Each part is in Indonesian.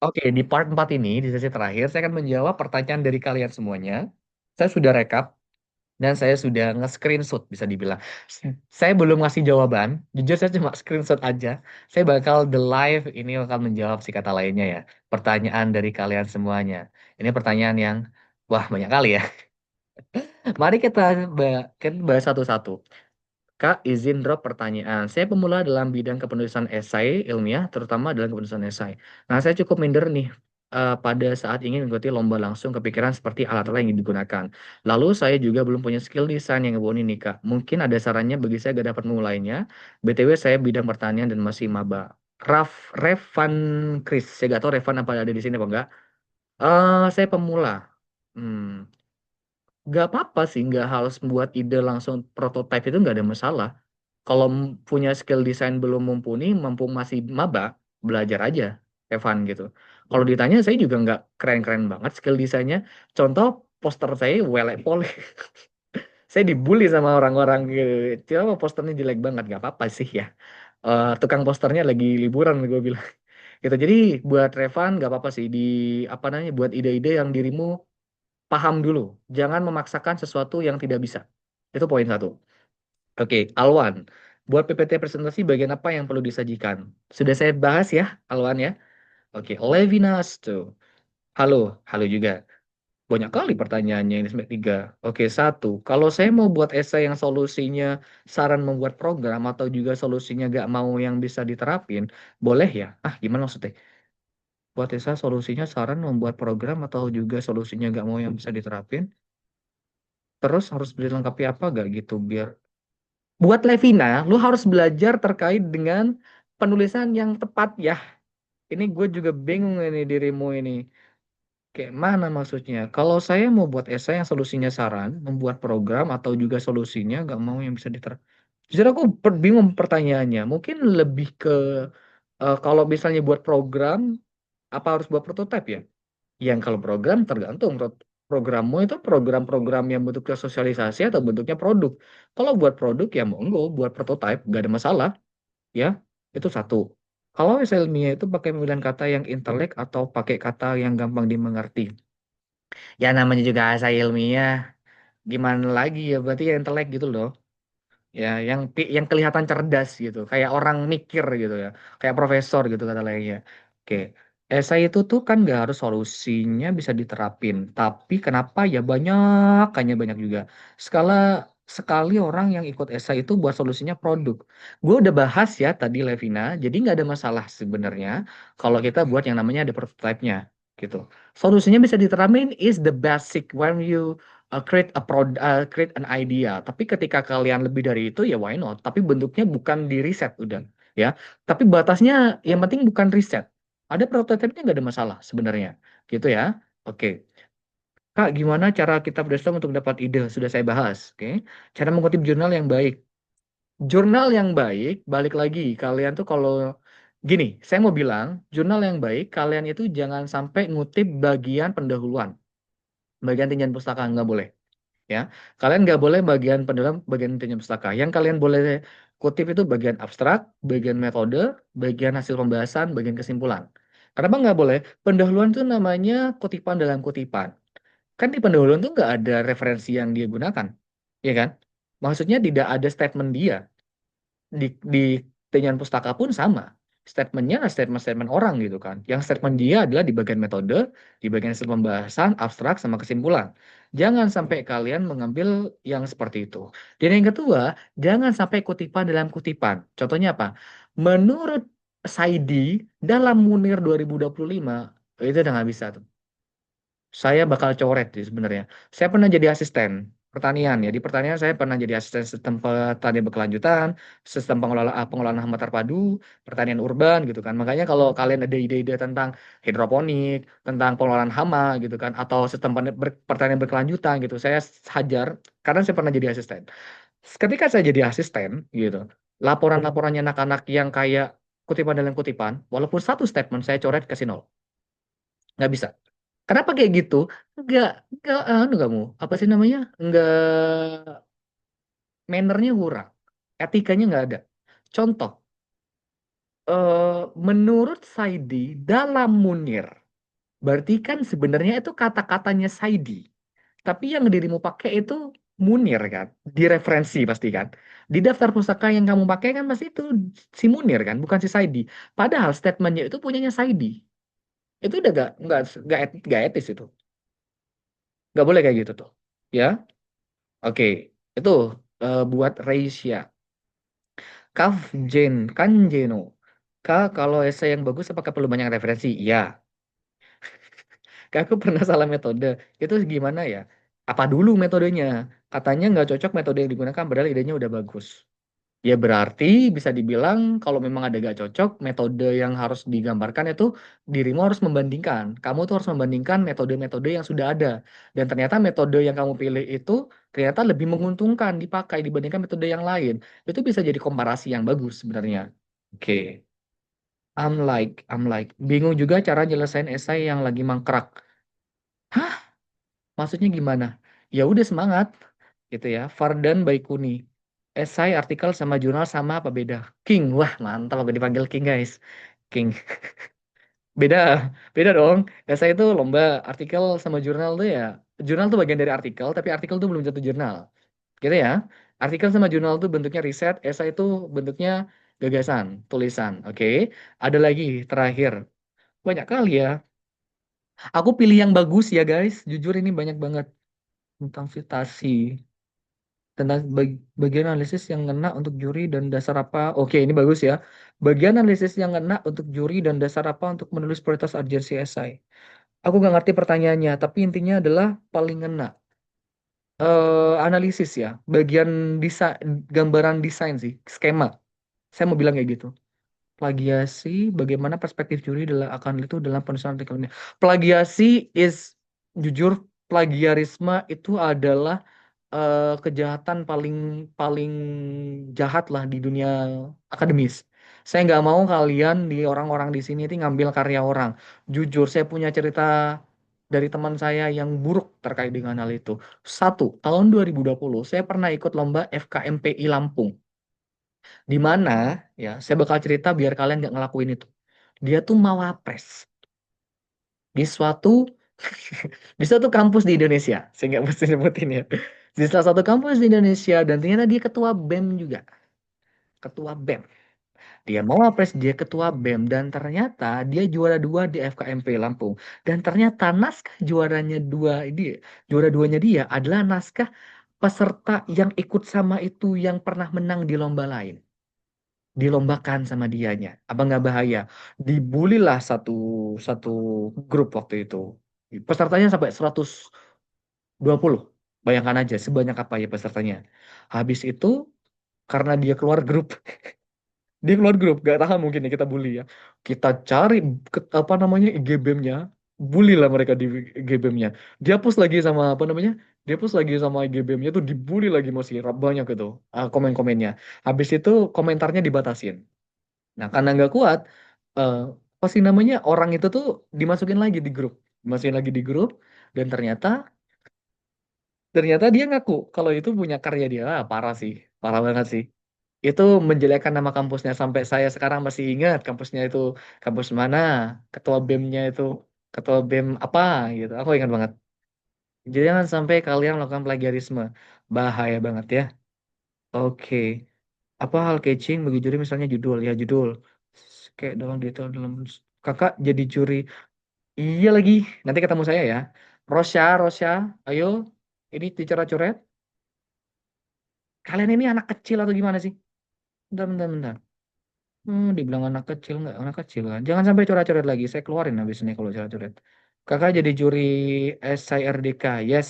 Oke, di part 4 ini, di sesi terakhir, saya akan menjawab pertanyaan dari kalian semuanya. Saya sudah rekap dan saya sudah nge-screenshot bisa dibilang. Saya belum ngasih jawaban, jujur saya cuma screenshot aja. Saya bakal the live ini bakal menjawab si kata lainnya ya. Pertanyaan dari kalian semuanya. Ini pertanyaan yang, wah banyak kali ya. Mari kita bahas satu-satu. Kak, izin drop pertanyaan. Saya pemula dalam bidang kepenulisan esai ilmiah, terutama dalam kepenulisan esai. Nah, saya cukup minder nih pada saat ingin mengikuti lomba langsung kepikiran seperti alat-alat yang digunakan. Lalu saya juga belum punya skill desain yang ngeboni nih, Kak. Mungkin ada sarannya bagi saya gak dapat memulainya. BTW saya bidang pertanian dan masih maba. Revan Chris. Saya gak tahu Revan apa ada di sini apa enggak. Saya pemula. Hmm, Gak apa-apa sih, nggak harus membuat ide langsung prototype itu nggak ada masalah. Kalau punya skill desain belum mumpuni, mampu masih maba, belajar aja, Evan gitu. Kalau ditanya, saya juga nggak keren-keren banget skill desainnya. Contoh, poster saya welek poli. Saya dibully sama orang-orang gitu. Cuma posternya jelek banget, nggak apa-apa sih ya. Tukang posternya lagi liburan, gue bilang. Gitu. Jadi buat Revan nggak apa-apa sih di apa namanya buat ide-ide yang dirimu paham dulu. Jangan memaksakan sesuatu yang tidak bisa. Itu poin satu. Oke, Alwan. Buat PPT presentasi bagian apa yang perlu disajikan? Sudah saya bahas ya, Alwan ya. Oke, Levinas tuh. Halo, halo juga. Banyak kali pertanyaannya ini sampai tiga. Oke, satu. Kalau saya mau buat esai yang solusinya saran membuat program atau juga solusinya gak mau yang bisa diterapin, boleh ya? Ah, gimana maksudnya? Buat esai solusinya saran membuat program atau juga solusinya gak mau yang bisa diterapin? Terus harus dilengkapi apa gak gitu biar buat Levina, lu harus belajar terkait dengan penulisan yang tepat ya. Ini gue juga bingung ini dirimu ini. Kayak mana maksudnya? Kalau saya mau buat esai yang solusinya saran, membuat program atau juga solusinya nggak mau yang bisa diterapkan. Justru aku bingung pertanyaannya. Mungkin lebih ke kalau misalnya buat program, apa harus buat prototipe ya? Yang kalau program tergantung programmu itu program-program yang bentuknya sosialisasi atau bentuknya produk. Kalau buat produk ya monggo buat prototype gak ada masalah ya. Itu satu. Kalau misalnya ilmiah itu pakai pemilihan kata yang intelek atau pakai kata yang gampang dimengerti. Ya namanya juga asal ilmiah. Gimana lagi ya berarti ya intelek gitu loh. Ya yang kelihatan cerdas gitu, kayak orang mikir gitu ya, kayak profesor gitu kata lainnya. Oke, esai itu tuh kan nggak harus solusinya bisa diterapin, tapi kenapa ya banyak, hanya banyak juga. Skala sekali orang yang ikut esai itu buat solusinya produk. Gue udah bahas ya tadi Levina, jadi nggak ada masalah sebenarnya kalau kita buat yang namanya ada prototype-nya gitu. Solusinya bisa diterapin is the basic when you create an idea. Tapi ketika kalian lebih dari itu ya why not? Tapi bentuknya bukan di riset udah ya. Tapi batasnya yang penting bukan riset. Ada prototipe-nya nggak ada masalah sebenarnya. Gitu ya. Oke. Kak, gimana cara kita brainstorm untuk dapat ide? Sudah saya bahas. Oke. Cara mengutip jurnal yang baik. Jurnal yang baik, balik lagi. Kalian tuh kalau gini, saya mau bilang, jurnal yang baik, kalian itu jangan sampai ngutip bagian pendahuluan. Bagian tinjauan pustaka nggak boleh ya. Kalian nggak boleh bagian pendalam, bagian intinya pustaka. Yang kalian boleh kutip itu bagian abstrak, bagian metode, bagian hasil pembahasan, bagian kesimpulan. Kenapa nggak boleh? Pendahuluan itu namanya kutipan dalam kutipan. Kan di pendahuluan itu nggak ada referensi yang dia gunakan, ya kan? Maksudnya tidak ada statement dia di Tinjauan Pustaka pun sama. Statementnya adalah statement-statement orang gitu kan. Yang statement dia adalah di bagian metode, di bagian hasil pembahasan, abstrak, sama kesimpulan. Jangan sampai kalian mengambil yang seperti itu. Dan yang kedua, jangan sampai kutipan dalam kutipan. Contohnya apa? Menurut Saidi, dalam Munir 2025, itu udah nggak bisa tuh. Saya bakal coret sih sebenarnya. Saya pernah jadi asisten pertanian ya. Di pertanian saya pernah jadi asisten sistem pertanian berkelanjutan, sistem pengelolaan hama terpadu, pertanian urban gitu kan. Makanya kalau kalian ada ide-ide tentang hidroponik, tentang pengelolaan hama gitu kan, atau sistem pertanian berkelanjutan gitu, saya hajar karena saya pernah jadi asisten. Ketika saya jadi asisten gitu, laporan-laporannya anak-anak yang kayak kutipan dalam kutipan, walaupun satu statement saya coret kasih nol, nggak bisa. Kenapa kayak gitu? Nggak, anu kamu, apa sih namanya? Nggak, mannernya kurang. Etikanya nggak ada. Contoh, Menurut Saidi dalam Munir, berarti kan sebenarnya itu kata-katanya Saidi. Tapi yang dirimu pakai itu Munir kan, di referensi pasti kan. Di daftar pustaka yang kamu pakai kan pasti itu si Munir kan, bukan si Saidi. Padahal statementnya itu punyanya Saidi. Itu udah gak etis itu. Gak boleh kayak gitu tuh. Ya, oke. Itu buat Reisya. Kaf Jen, kan Jeno. Kalau esai yang bagus apakah perlu banyak referensi? Iya. Kak, aku pernah salah metode. Itu gimana ya? Apa dulu metodenya? Katanya nggak cocok metode yang digunakan, padahal idenya udah bagus. Ya berarti bisa dibilang kalau memang ada gak cocok, metode yang harus digambarkan itu dirimu harus membandingkan. Kamu tuh harus membandingkan metode-metode yang sudah ada. Dan ternyata metode yang kamu pilih itu ternyata lebih menguntungkan dipakai dibandingkan metode yang lain. Itu bisa jadi komparasi yang bagus sebenarnya. Oke. I'm like, bingung juga cara nyelesain esai yang lagi mangkrak. Hah? Maksudnya gimana? Ya udah semangat gitu ya. Fardan Baikuni. Esai, artikel sama jurnal sama apa beda? King. Wah, mantap aku dipanggil King, guys. King. Beda. Beda dong. Esai itu lomba, artikel sama jurnal tuh ya. Jurnal tuh bagian dari artikel, tapi artikel tuh belum jatuh jurnal. Gitu ya. Artikel sama jurnal tuh bentuknya riset, esai itu bentuknya gagasan, tulisan. Oke. Ada lagi terakhir. Banyak kali ya. Aku pilih yang bagus ya, guys. Jujur ini banyak banget tentang citasi. Tentang bagian analisis yang ngena untuk juri dan dasar apa. Oke, ini bagus ya. Bagian analisis yang ngena untuk juri dan dasar apa untuk menulis prioritas urgensi esai. Aku nggak ngerti pertanyaannya, tapi intinya adalah paling ngena. Analisis ya, bagian desain, gambaran desain sih, skema. Saya mau bilang kayak gitu. Plagiasi, bagaimana perspektif juri akan itu dalam penulisan artikel ini. Plagiasi is, jujur, plagiarisme itu adalah kejahatan paling paling jahat lah di dunia akademis. Saya nggak mau kalian di orang-orang di sini itu ngambil karya orang. Jujur, saya punya cerita dari teman saya yang buruk terkait dengan hal itu. Satu, tahun 2020, saya pernah ikut lomba FKMPI Lampung. Di mana, ya, saya bakal cerita biar kalian nggak ngelakuin itu. Dia tuh mawapres di suatu di suatu kampus di Indonesia. Saya nggak mesti nyebutin ya. Di salah satu kampus di Indonesia dan ternyata dia ketua BEM juga. Ketua BEM. Dia mau apres dia ketua BEM dan ternyata dia juara dua di FKMP Lampung. Dan ternyata naskah juaranya dua ini juara duanya dia adalah naskah peserta yang ikut sama itu yang pernah menang di lomba lain. Dilombakan sama dianya. Apa nggak bahaya? Dibulilah satu satu grup waktu itu. Pesertanya sampai 120. Bayangkan aja sebanyak apa ya pesertanya. Habis itu karena dia keluar grup, dia keluar grup, gak tahan mungkin ya kita bully ya. Kita cari apa namanya IGBM-nya, bully lah mereka di IGBM-nya. Dihapus lagi sama apa namanya? Dihapus lagi sama IGBM-nya tuh dibully lagi masih banyak gitu komen-komennya. Habis itu komentarnya dibatasin. Nah karena nggak kuat, eh apa sih namanya orang itu tuh dimasukin lagi di grup, dimasukin lagi di grup dan ternyata dia ngaku kalau itu punya karya dia. Ah, parah sih, parah banget sih. Itu menjelekkan nama kampusnya sampai saya sekarang masih ingat kampusnya itu kampus mana, ketua BEM-nya itu ketua BEM apa gitu. Aku ingat banget. Jadi jangan sampai kalian melakukan plagiarisme. Bahaya banget ya. Oke. Apa hal catching bagi juri misalnya judul ya judul. Kayak dalam detail dalam kakak jadi juri. Iya lagi. Nanti ketemu saya ya. Rosya, Rosya, ayo. Ini dicoret-coret. Kalian ini anak kecil atau gimana sih? Bentar, bentar, bentar. Dibilang anak kecil nggak anak kecil kan? Jangan sampai coret-coret lagi. Saya keluarin habis ini kalau coret-coret. Kakak jadi juri SIRDK. Yes.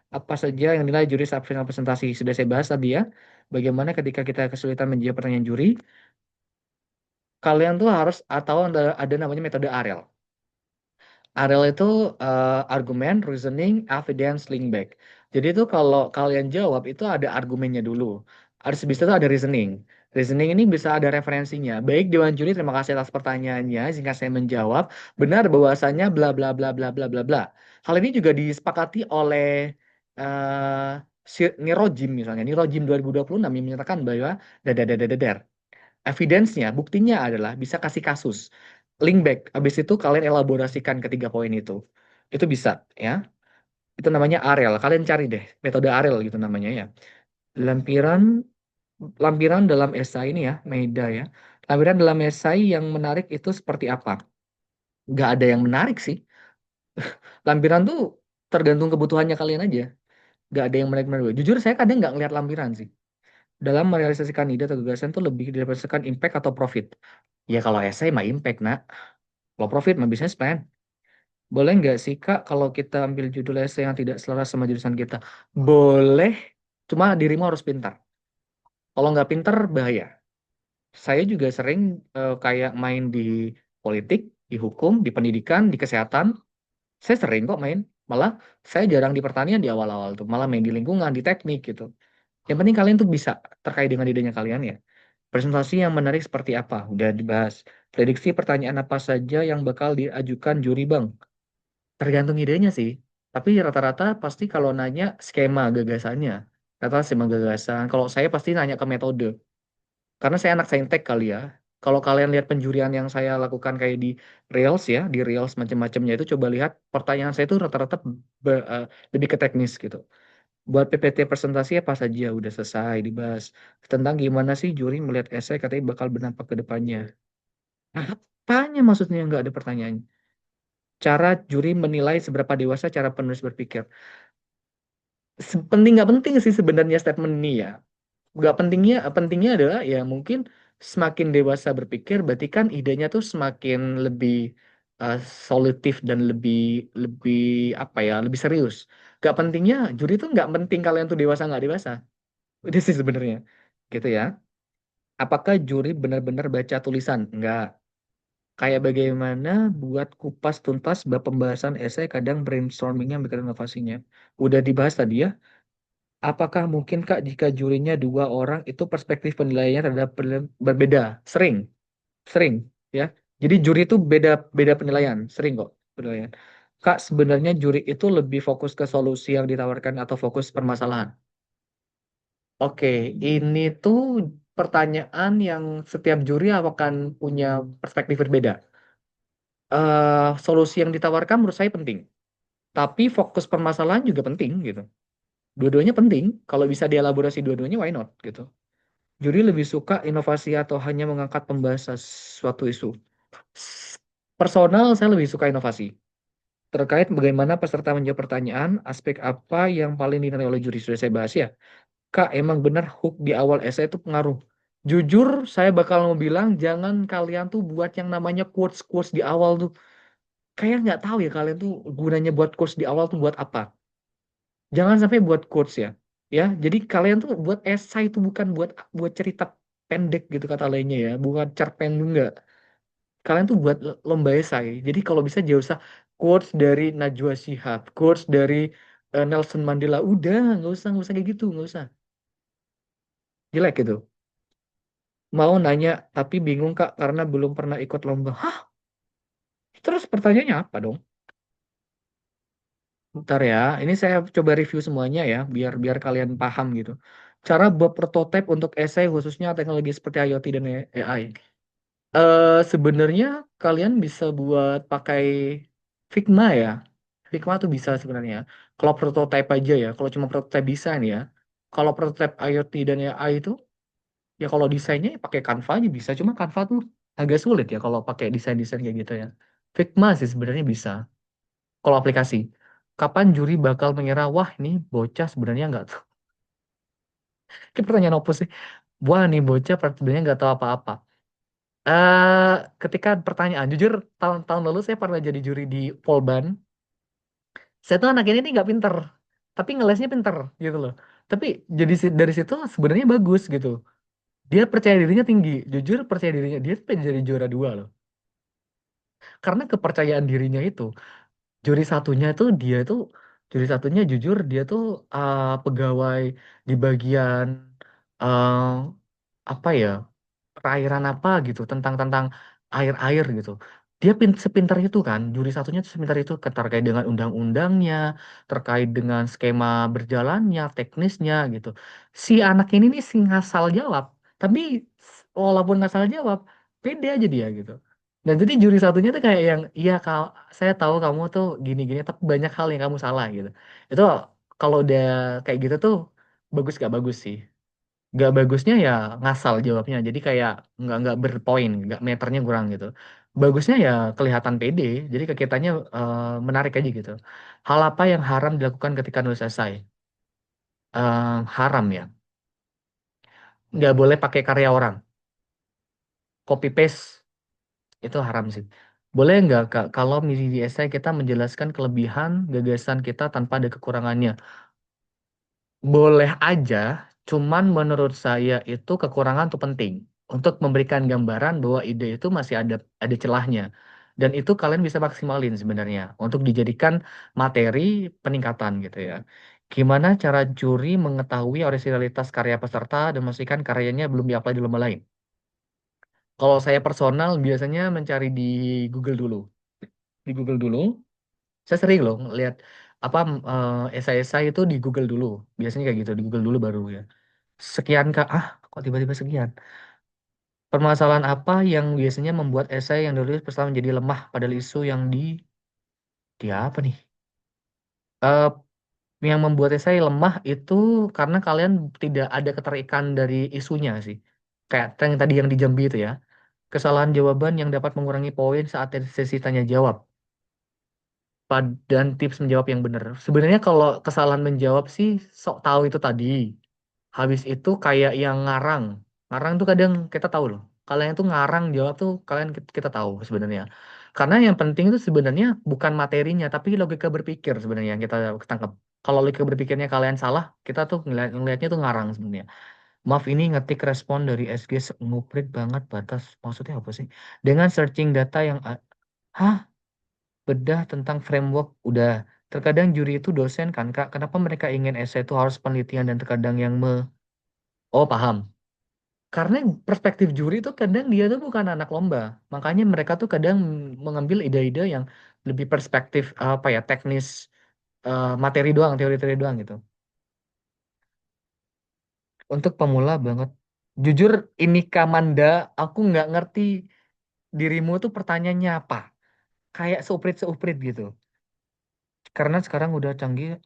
Apa saja yang nilai juri saat final presentasi? Sudah saya bahas tadi ya. Bagaimana ketika kita kesulitan menjawab pertanyaan juri, kalian tuh harus atau ada namanya metode AREL. AREL itu argumen, reasoning, evidence, link back. Jadi itu kalau kalian jawab itu ada argumennya dulu. Harus bisa itu ada reasoning. Reasoning ini bisa ada referensinya. Baik Dewan Juri, terima kasih atas pertanyaannya. Sehingga saya menjawab benar bahwasannya bla bla bla bla bla bla bla. Hal ini juga disepakati oleh Nirojim misalnya. Nirojim 2026 yang menyatakan bahwa dadar. Evidence-nya, buktinya adalah bisa kasih kasus. Link back. Habis itu kalian elaborasikan ketiga poin itu. Itu bisa ya. Itu namanya AREL. Kalian cari deh metode AREL gitu namanya ya. Lampiran lampiran dalam esai ini ya, Maida ya. Lampiran dalam esai yang menarik itu seperti apa? Nggak ada yang menarik sih. Lampiran tuh tergantung kebutuhannya kalian aja. Nggak ada yang menarik-menarik. Jujur saya kadang nggak ngeliat lampiran sih. Dalam merealisasikan ide atau gagasan tuh lebih didasarkan impact atau profit. Ya kalau esai mah impact nak. Kalau profit mah business plan. Boleh nggak sih Kak kalau kita ambil judul esai yang tidak selaras sama jurusan kita? Boleh, cuma dirimu harus pintar. Kalau nggak pintar bahaya. Saya juga sering kayak main di politik, di hukum, di pendidikan, di kesehatan. Saya sering kok main. Malah saya jarang di pertanian di awal-awal tuh. Malah main di lingkungan, di teknik gitu. Yang penting kalian tuh bisa terkait dengan idenya kalian ya. Presentasi yang menarik seperti apa? Udah dibahas. Prediksi pertanyaan apa saja yang bakal diajukan juri bang? Tergantung idenya sih. Tapi rata-rata pasti kalau nanya skema gagasannya. Kata skema gagasan. Kalau saya pasti nanya ke metode. Karena saya anak saintek kali ya. Kalau kalian lihat penjurian yang saya lakukan kayak di Reels ya, di Reels macam-macamnya itu coba lihat pertanyaan saya itu rata-rata lebih ke teknis gitu. Buat PPT presentasi apa saja udah selesai dibahas. Tentang gimana sih juri melihat esai katanya bakal berdampak ke depannya. Apanya maksudnya nggak ada pertanyaan? Cara juri menilai seberapa dewasa cara penulis berpikir. Penting nggak penting sih sebenarnya statement ini ya. Nggak pentingnya adalah ya mungkin semakin dewasa berpikir berarti kan idenya tuh semakin lebih uh, solutif dan lebih lebih apa ya lebih serius. Nggak pentingnya juri tuh nggak penting kalian tuh dewasa nggak dewasa. Itu sih sebenarnya gitu ya. Apakah juri benar-benar baca tulisan? Nggak. Kayak bagaimana buat kupas tuntas bab pembahasan esai kadang brainstormingnya bikin inovasinya. Udah dibahas tadi ya. Apakah mungkin Kak jika jurinya dua orang itu perspektif penilaiannya terhadap berbeda? Sering, sering ya. Jadi juri itu beda beda penilaian, sering kok penilaian. Kak sebenarnya juri itu lebih fokus ke solusi yang ditawarkan atau fokus permasalahan. Oke, ini tuh pertanyaan yang setiap juri akan punya perspektif berbeda. Solusi yang ditawarkan menurut saya penting, tapi fokus permasalahan juga penting gitu. Dua-duanya penting. Kalau bisa dielaborasi dua-duanya, why not gitu. Juri lebih suka inovasi atau hanya mengangkat pembahasan suatu isu. Personal, saya lebih suka inovasi. Terkait bagaimana peserta menjawab pertanyaan, aspek apa yang paling dinilai oleh juri sudah saya bahas ya. Kak, emang benar hook di awal essay itu pengaruh. Jujur, saya bakal mau bilang jangan kalian tuh buat yang namanya quotes-quotes di awal tuh. Kayak nggak tahu ya kalian tuh gunanya buat quotes di awal tuh buat apa. Jangan sampai buat quotes ya. Ya, jadi kalian tuh buat esai itu bukan buat buat cerita pendek gitu kata lainnya ya, bukan cerpen enggak. Kalian tuh buat lomba esai. Jadi kalau bisa jauh usah quotes dari Najwa Shihab, quotes dari Nelson Mandela, udah nggak usah kayak gitu, nggak usah. Jelek gitu. Mau nanya tapi bingung Kak karena belum pernah ikut lomba. Hah? Terus pertanyaannya apa dong? Bentar ya, ini saya coba review semuanya ya, biar biar kalian paham gitu. Cara buat prototipe untuk esai khususnya teknologi seperti IoT dan AI. Sebenarnya kalian bisa buat pakai Figma ya. Figma tuh bisa sebenarnya. Kalau prototipe aja ya, kalau cuma prototipe desain ya. Kalau prototipe IoT dan AI itu, ya kalau desainnya ya pakai Canva aja bisa. Cuma Canva tuh agak sulit ya kalau pakai desain-desain kayak gitu ya. Figma sih sebenarnya bisa. Kalau aplikasi. Kapan juri bakal mengira, wah ini bocah sebenarnya nggak tahu. Ini pertanyaan apa sih? Wah nih bocah sebenarnya nggak tahu apa-apa. eh Ketika pertanyaan, jujur tahun-tahun lalu saya pernah jadi juri di Polban. Saya tuh anak ini nih nggak pinter, tapi ngelesnya pinter gitu loh. Tapi jadi dari situ sebenarnya bagus gitu. Dia percaya dirinya tinggi, jujur percaya dirinya dia tuh jadi juara dua loh. Karena kepercayaan dirinya itu, juri satunya itu dia tuh juri satunya jujur dia tuh pegawai di bagian uh, apa ya perairan apa gitu tentang tentang air-air gitu. Dia sepintar itu kan, juri satunya tuh sepintar itu terkait dengan undang-undangnya, terkait dengan skema berjalannya, teknisnya gitu. Si anak ini nih sing ngasal jawab, tapi walaupun nggak salah jawab, pede aja dia gitu. Dan jadi juri satunya tuh kayak yang, iya kau, saya tahu kamu tuh gini-gini, tapi banyak hal yang kamu salah gitu. Itu kalau udah kayak gitu tuh bagus gak bagus sih. Gak bagusnya ya ngasal jawabnya. Jadi kayak nggak berpoin, nggak meternya kurang gitu. Bagusnya ya kelihatan pede. Jadi ke kitanya menarik aja gitu. Hal apa yang haram dilakukan ketika nulis esai? Haram ya. Nggak boleh pakai karya orang. Copy paste itu haram sih. Boleh nggak Kak, kalau di esai kita menjelaskan kelebihan gagasan kita tanpa ada kekurangannya? Boleh aja, cuman menurut saya itu kekurangan tuh penting untuk memberikan gambaran bahwa ide itu masih ada celahnya. Dan itu kalian bisa maksimalin sebenarnya untuk dijadikan materi peningkatan gitu ya. Gimana cara juri mengetahui originalitas karya peserta dan memastikan karyanya belum diapply di lomba lain? Kalau saya personal biasanya mencari di Google dulu. Di Google dulu. Saya sering loh ngeliat apa esai-esai itu di Google dulu. Biasanya kayak gitu, di Google dulu baru ya. Sekian Kak, kok tiba-tiba sekian? Permasalahan apa yang biasanya membuat esai yang ditulis pertama menjadi lemah padahal isu yang di apa nih? Eh, yang membuat esai lemah itu karena kalian tidak ada keterikan dari isunya sih. Kayak yang tadi yang di Jambi itu ya. Kesalahan jawaban yang dapat mengurangi poin saat sesi tanya jawab. Dan tips menjawab yang benar. Sebenarnya kalau kesalahan menjawab sih sok tahu itu tadi. Habis itu kayak yang ngarang. Ngarang tuh kadang kita tahu loh. Kalian tuh ngarang jawab tuh kalian kita tahu sebenarnya. Karena yang penting itu sebenarnya bukan materinya tapi logika berpikir sebenarnya yang kita tangkap. Kalau logika berpikirnya kalian salah, kita tuh ngelihatnya tuh ngarang sebenarnya. Maaf ini ngetik respon dari SG nguprit banget batas. Maksudnya apa sih? Dengan searching data yang hah? Bedah tentang framework udah. Terkadang juri itu dosen kan Kak. Kenapa mereka ingin esai itu harus penelitian dan terkadang yang Oh paham. Karena perspektif juri itu kadang dia tuh bukan anak lomba. Makanya mereka tuh kadang mengambil ide-ide yang lebih perspektif apa ya teknis materi doang, teori-teori doang gitu. Untuk pemula banget. Jujur ini Kamanda, aku nggak ngerti dirimu tuh pertanyaannya apa. Kayak seuprit-seuprit gitu. Karena sekarang udah canggih,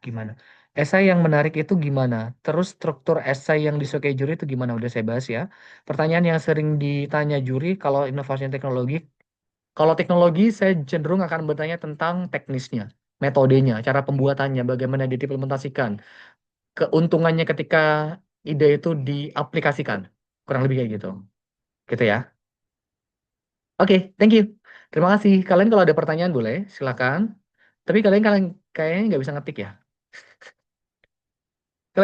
gimana? Esai yang menarik itu gimana? Terus struktur esai yang disukai juri itu gimana? Udah saya bahas ya. Pertanyaan yang sering ditanya juri kalau inovasi teknologi, kalau teknologi saya cenderung akan bertanya tentang teknisnya, metodenya, cara pembuatannya, bagaimana diimplementasikan, keuntungannya ketika ide itu diaplikasikan. Kurang lebih kayak gitu. Gitu ya. Oke, thank you. Terima kasih. Kalian kalau ada pertanyaan boleh, silakan. Tapi kalian kalian kayaknya nggak bisa ngetik ya.